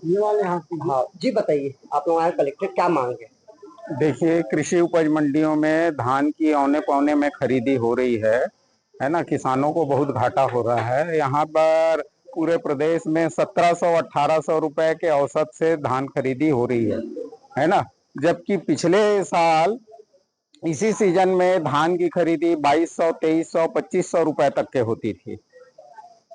ये वाले हाँ जी, बताइए आप लोग आए कलेक्टर क्या मांग है? देखिए, कृषि उपज मंडियों में धान की औने पौने में खरीदी हो रही है ना। किसानों को बहुत घाटा हो रहा है। यहाँ पर पूरे प्रदेश में 1700-1800 रुपए के औसत से धान खरीदी हो रही है ना। जबकि पिछले साल इसी सीजन में धान की खरीदी 2200, 2300, 2500 रुपए तक के होती थी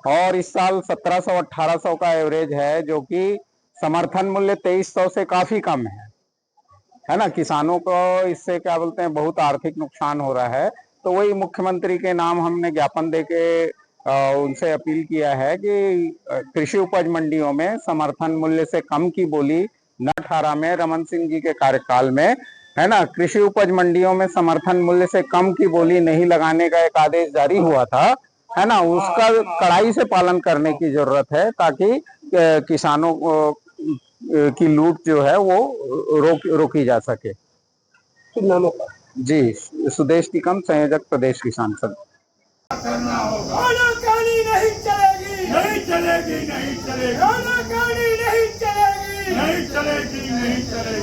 और इस साल 1700-1800 का एवरेज है, जो कि समर्थन मूल्य 2300 से काफी कम है ना। किसानों को इससे क्या बोलते हैं, बहुत आर्थिक नुकसान हो रहा है। तो वही मुख्यमंत्री के नाम हमने ज्ञापन देके उनसे अपील किया है कि कृषि उपज मंडियों में समर्थन मूल्य से कम की बोली न 18 में रमन सिंह जी के कार्यकाल में, है ना, कृषि उपज मंडियों में समर्थन मूल्य से कम की बोली नहीं लगाने का एक आदेश जारी हुआ था, है ना। उसका कड़ाई से पालन करने की जरूरत है, ताकि किसानों को की लूट जो है वो रोकी जा सके। जी, सुदेश टिकम, संयोजक प्रदेश किसान संघ। आनाकानी नहीं चलेगी, नहीं चलेगी, नहीं चलेगी, आनाकानी नहीं चलेगी, नहीं चलेगी, नहीं चलेगी।